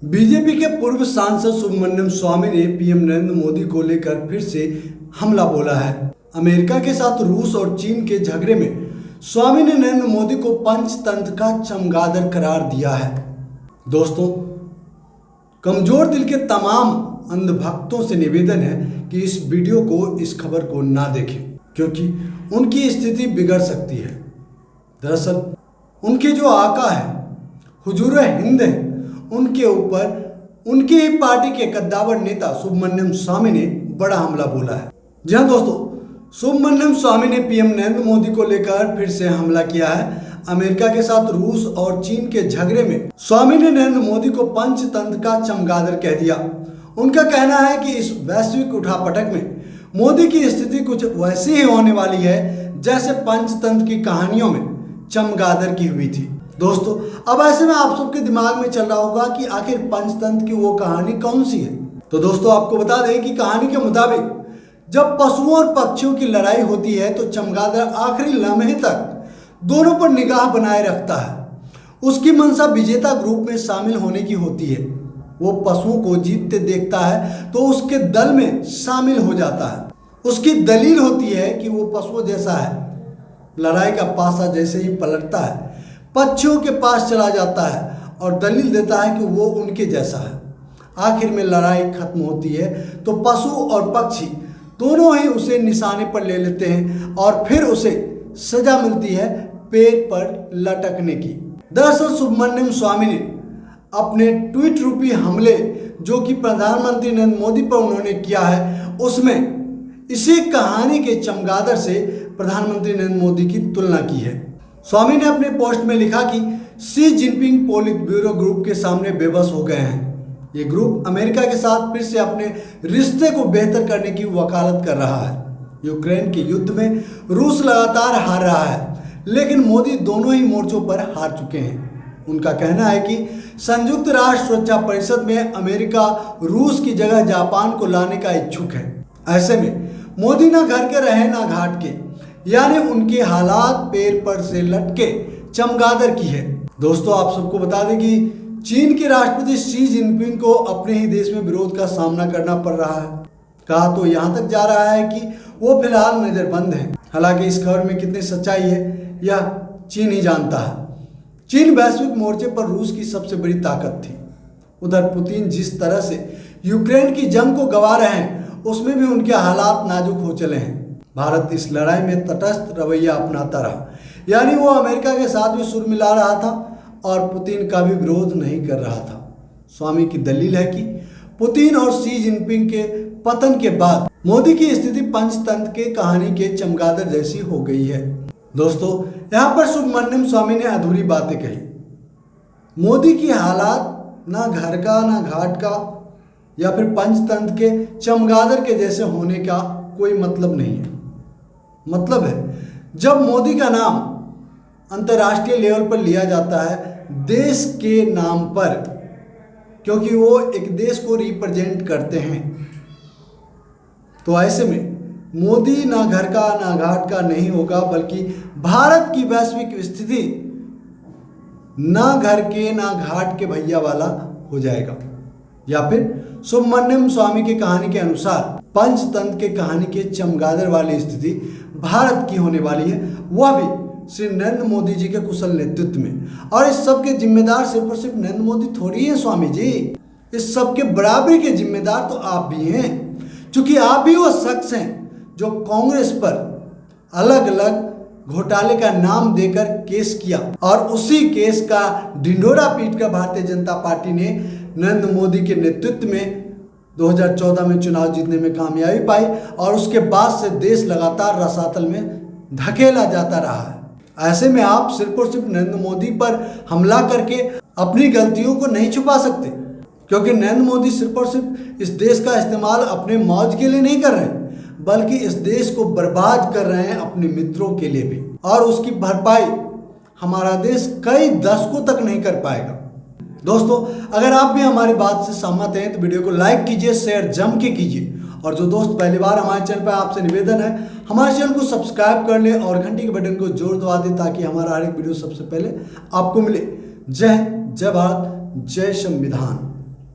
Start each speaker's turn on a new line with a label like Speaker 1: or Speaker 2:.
Speaker 1: BJP के पूर्व सांसद सुब्रमण्यम स्वामी ने पीएम नरेंद्र मोदी को लेकर फिर से हमला बोला है। अमेरिका के साथ रूस और चीन के झगड़े में स्वामी ने नरेंद्र मोदी को पंचतंत्र का चमगादड़ करार दिया है। दोस्तों, कमजोर दिल के तमाम अंधभक्तों से निवेदन है कि इस वीडियो को, इस खबर को ना देखें, क्योंकि उनकी स्थिति बिगड़ सकती है। दरअसल उनके जो आका है, हुजूर हिंद है, उनके ऊपर उनकी ही पार्टी के कद्दावर नेता सुब्रमण्यम स्वामी ने बड़ा हमला बोला है। जी हाँ दोस्तों, सुब्रमण्यम स्वामी ने पीएम नरेंद्र मोदी को लेकर फिर से हमला किया है। अमेरिका के साथ रूस और चीन के झगड़े में स्वामी ने नरेंद्र मोदी को पंचतंत्र का चमगादड़ कह दिया। उनका कहना है कि इस वैश्विक उठापटक में मोदी की स्थिति कुछ वैसी ही होने वाली है जैसे पंचतंत्र की कहानियों में चमगादड़ की हुई थी। दोस्तों, अब ऐसे में आप सबके दिमाग में चल रहा होगा कि आखिर पंचतंत्र की वो कहानी कौन सी है। तो दोस्तों, आपको बता दें कि कहानी के मुताबिक जब पशुओं और पक्षियों की लड़ाई होती है तो चमगादड़ आखिरी लम्हे तक दोनों पर निगाह बनाए रखता है। उसकी मंशा विजेता ग्रुप में शामिल होने की होती है। वो पशुओं को जीतते देखता है तो उसके दल में शामिल हो जाता है। उसकी दलील होती है कि वो पशुओं जैसा है। लड़ाई का पासा जैसे ही पलटता है, पक्षियों के पास चला जाता है और दलील देता है कि वो उनके जैसा है। आखिर में लड़ाई खत्म होती है तो पशु और पक्षी दोनों ही उसे निशाने पर ले लेते हैं और फिर उसे सजा मिलती है पेड़ पर लटकने की। दरअसल सुब्रमण्यम स्वामी ने अपने ट्वीट रूपी हमले जो कि प्रधानमंत्री नरेंद्र मोदी पर उन्होंने किया है, उसमें इसी कहानी के चमगादड़ से प्रधानमंत्री नरेंद्र मोदी की तुलना की है। स्वामी ने अपने पोस्ट में लिखा कि Xi Jinping polit bureau group के सामने बेबस हो गए हैं। ये ग्रुप अमेरिका के साथ फिर से अपने रिश्ते को बेहतर करने की वकालत कर रहा है। यूक्रेन के युद्ध में रूस लगातार हार रहा है, लेकिन मोदी दोनों ही मोर्चों पर हार चुके हैं। उनका कहना है कि संयुक्त राष्ट्र सुरक्षा परिषद में अमेरिका रूस की जगह जापान को लाने का इच्छुक है। ऐसे में मोदी ना घर के रहे ना घाट के, यानी उनके हालात पैर पर से लटके चमगादड़ की है। दोस्तों, आप सबको बता दें कि चीन के राष्ट्रपति शी जिनपिंग को अपने ही देश में विरोध का सामना करना पड़ रहा है। कहा तो यहाँ तक जा रहा है कि वो फिलहाल नजरबंद है। हालांकि इस खबर में कितनी सच्चाई है यह चीन ही जानता है। चीन वैश्विक मोर्चे पर रूस की सबसे बड़ी ताकत थी। उधर पुतिन जिस तरह से यूक्रेन की जंग को गंवा रहे हैं, उसमें भी उनके हालात नाजुक हो चले हैं। भारत इस लड़ाई में तटस्थ रवैया अपनाता रहा, यानी वो अमेरिका के साथ भी सुर मिला रहा था और पुतिन का भी विरोध नहीं कर रहा था। स्वामी की दलील है कि पुतिन और शी जिनपिंग के पतन के बाद मोदी की स्थिति पंचतंत्र के कहानी के चमगादड़ जैसी हो गई है। दोस्तों, यहाँ पर सुब्रमण्यम स्वामी ने अधूरी बातें कही। मोदी की हालात ना घर का ना घाट का या फिर पंचतंत्र के चमगादड़ के जैसे होने का कोई मतलब नहीं है। मतलब है जब मोदी का नाम अंतर्राष्ट्रीय लेवल पर लिया जाता है देश के नाम पर, क्योंकि वो एक देश को रिप्रेजेंट करते हैं, तो ऐसे में मोदी ना घर का ना घाट का नहीं होगा, बल्कि भारत की वैश्विक स्थिति ना घर के ना घाट के भैया वाला हो जाएगा। या फिर सुब्रमण्यम स्वामी की कहानी के अनुसार पंचतंत्र के कहानी के चमगादड़ वाली स्थिति भारत की होने वाली है, वह भी श्री नरेंद्र मोदी जी के कुशल नेतृत्व में। और इस सब के जिम्मेदार सिर्फ और सिर्फ नरेंद्र मोदी थोड़ी है स्वामी जी, इस सब के बराबरी के जिम्मेदार तो आप भी हैं, क्योंकि आप भी वो शख्स हैं जो कांग्रेस पर अलग अलग घोटाले का नाम देकर केस किया और उसी केस का ढिंढोरा पीटकर भारतीय जनता पार्टी ने नरेंद्र मोदी के नेतृत्व में 2014 में चुनाव जीतने में कामयाबी पाई और उसके बाद से देश लगातार रसातल में धकेला जाता रहा है। ऐसे में आप सिर्फ और सिर्फ नरेंद्र मोदी पर हमला करके अपनी गलतियों को नहीं छुपा सकते, क्योंकि नरेंद्र मोदी सिर्फ और सिर्फ इस देश का इस्तेमाल अपने मौज के लिए नहीं कर रहे हैं, बल्कि इस देश को बर्बाद कर रहे हैं अपने मित्रों के लिए भी, और उसकी भरपाई हमारा देश कई दशकों तक नहीं कर पाएगा। दोस्तों, अगर आप भी हमारी बात से सहमत हैं तो वीडियो को लाइक कीजिए, शेयर जम के कीजिए, और जो दोस्त पहली बार हमारे चैनल पर, आपसे निवेदन है हमारे चैनल को सब्सक्राइब कर ले और घंटी के बटन को जोर दबा दे ताकि हमारा हर एक वीडियो सबसे पहले आपको मिले। जय हिंद, जय भारत, जय संविधान।